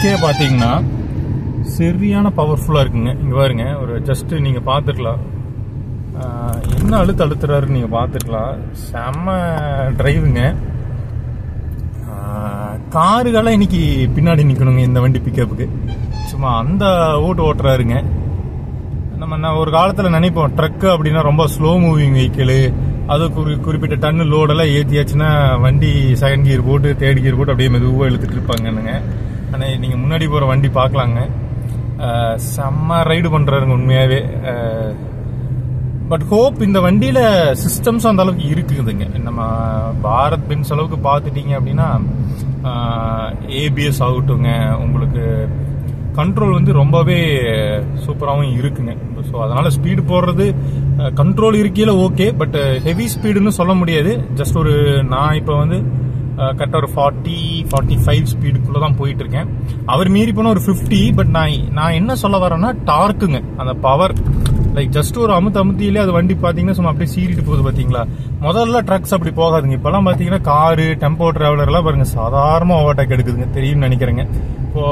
லுக்கே பார்த்தீங்கன்னா சரியான பவர்ஃபுல்லாக இருக்குங்க. இங்கே பாருங்க, ஒரு ஜஸ்ட் நீங்கள் பார்த்துக்கலாம் என்ன அழுத்துறாருன்னு நீங்கள் பார்த்துக்கலாம். செம்ம டிரைவுங்க. காருகெல்லாம் இன்னைக்கு பின்னாடி நிற்கணுங்க இந்த வண்டி பிக்கப்புக்கு. சும்மா அந்த ஓட்டுறாருங்க. நம்ம ஒரு காலத்தில் நினைப்போம் ட்ரக்கு அப்படின்னா ரொம்ப ஸ்லோ மூவிங் வெஹிக்கிள், அது குறிப்பிட்ட டன்னு லோடெல்லாம் ஏற்றியாச்சுன்னா வண்டி செகண்ட் கியர் போட்டு தேர்ட் கியர் போட்டு அப்படியே மெதுவாக இழுத்துட்டு இருப்பாங்கன்னுங்க. ஆனால் நீங்கள் முன்னாடி போகிற வண்டி பார்க்கலாங்க, செம்ம ரைடு பண்ணுறாருங்க உண்மையாகவே. பட் ஹோப் இந்த வண்டியில் சிஸ்டம்ஸ் அந்த அளவுக்கு இருக்குதுங்க. நம்ம பாரத் பென்ஸ் அளவுக்கு பார்த்துட்டீங்க அப்படின்னா ஏபிஎஸ் ஆகட்டுங்க, உங்களுக்கு கண்ட்ரோல் வந்து ரொம்பவே சூப்பராகவும் இருக்குங்க. ஸோ அதனால ஸ்பீடு போடுறது கண்ட்ரோல் இருக்கையில ஓகே, பட் ஹெவி ஸ்பீடுன்னு சொல்ல முடியாது. ஜஸ்ட் ஒரு நான் இப்போ வந்து கரெக்டாக ஒரு 40-45 ஸ்பீடுக்குள்ளே தான் போயிட்டு இருக்கேன். அவர் மீறி போனால் ஒரு 50. பட் நான் என்ன சொல்ல வரேன்னா டார்க்குங்க, அந்த பவர். லைக் ஜஸ்ட் ஒரு அமுத்தியிலே அது வண்டி பார்த்தீங்கன்னா சும்மா அப்படியே சீறிட்டு போகுது பார்த்தீங்களா. முதல்ல ட்ரக்ஸ் அப்படி போகாதுங்க. இப்போல்லாம் பார்த்தீங்கன்னா காரு, டெம்போ டிராவலர்லாம் பாருங்க சாதாரணமாக ஓவர்டேக் எடுக்குதுங்க, தெரியும்னு நினைக்கிறேங்க. இப்போ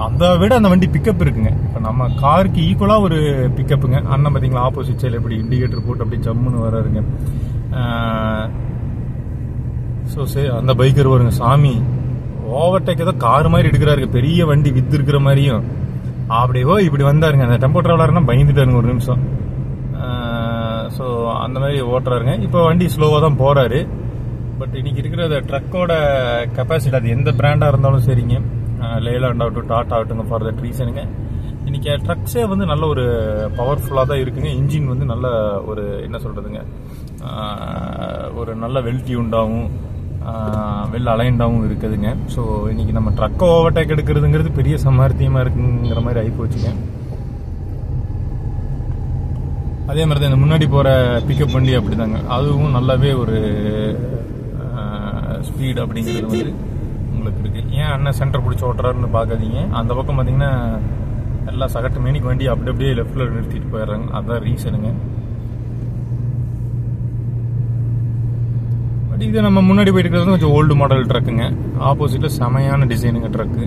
அதை விட அந்த வண்டி பிக்கப் இருக்குங்க. இப்போ நம்ம காருக்கு ஈக்குவலாக ஒரு பிக்கப்புங்க. அண்ணன் பார்த்தீங்களா ஆப்போசிட் சைடில் எப்படி இண்டிகேட்டர் போட்டு அப்படியே ஜம்முன்னு வராருங்க. ஸோ சரி, அந்த பைக்கர் வருங்க சாமி ஓவர்டேக் ஏதோ கார் மாதிரி எடுக்கிறாரு, பெரிய வண்டி வித்து இருக்கிற மாதிரியும். அப்படியோ இப்படி வந்தாருங்க. அந்த டெம்போ டிராவலர்னா பயந்துட்டாருங்க ஒரு நிமிஷம். ஸோ அந்த மாதிரி ஓட்டுறாருங்க. இப்போ வண்டி ஸ்லோவாக தான் போறாரு. பட் இன்னைக்கு இருக்கிற அந்த ட்ரக்கோட கெப்பாசிட்டி, அது எந்த பிராண்டாக இருந்தாலும் சரிங்க, லேலாண்ட் ஆகட்டும் டாட்டா ஆகட்டுங்க, ஃபார் தட் ரீசனுங்க இன்னைக்கு ட்ரக்ஸே வந்து நல்ல ஒரு பவர்ஃபுல்லாக தான் இருக்குங்க. இன்ஜின் வந்து நல்ல ஒரு என்ன சொல்றதுங்க, ஒரு நல்ல வெல் டியூன்டாகவும் வெல் அலைண்டாகவும் இருக்குதுங்க. ஸோ இன்னைக்கு நம்ம ட்ரக்கை ஓவர்டேக் எடுக்கிறதுங்கிறது பெரிய சமார்த்தியமாக இருக்குங்கிற மாதிரி ஆகி போச்சுங்க. அதே மாதிரி தான் இந்த முன்னாடி போகிற பிக்கப் வண்டி அப்படிதாங்க, அதுவும் நல்லாவே ஒரு ஸ்பீடு அப்படிங்கிறது வந்து உங்களுக்கு இருக்கு. ஏன் அண்ணன் சென்டர் பிடிச்சி ஓட்டுறாருன்னு பார்க்காதீங்க. அந்த பக்கம் பார்த்தீங்கன்னா எல்லா சகட்டு மேனிக்கு வண்டி அப்படி அப்படியே லெஃப்ட்ல நிறுத்திட்டு போயிடுறாங்க. அதுதான் ரீசனுங்க. பட் இது நம்ம முன்னாடி போயிட்டு இருக்கிறது கொஞ்சம் ஓல்டு மாடல் ட்ரக்குங்க. ஆப்போசிட்ல செமையான டிசைனுங்க ட்ரக்கு.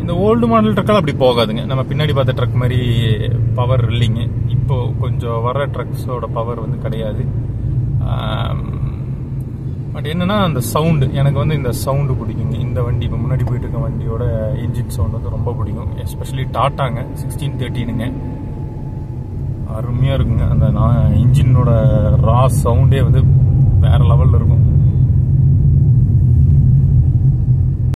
இந்த ஓல்டு மாடல் ட்ரக்கெல்லாம் அப்படி போகாதுங்க. நம்ம பின்னாடி பார்த்த ட்ரக் மாதிரி பவர் இல்லைங்க. இப்போ கொஞ்சம் வர ட்ரக்ஸோட பவர் வந்து கிடையாது. பட் என்னன்னா அந்த சவுண்டு, எனக்கு வந்து இந்த சவுண்டு பிடிக்குங்க. இந்த வண்டி இப்போ முன்னாடி போயிட்டு இருக்க வண்டியோட இன்ஜின் சவுண்ட் வந்து ரொம்ப பிடிக்கும். எஸ்பெஷலி டாட்டாங்க 1613ங்க அருமையாக இருக்குங்க. அந்த இன்ஜினோட ரா சவுண்டே வந்து வேற லெவலில் இருக்கும்.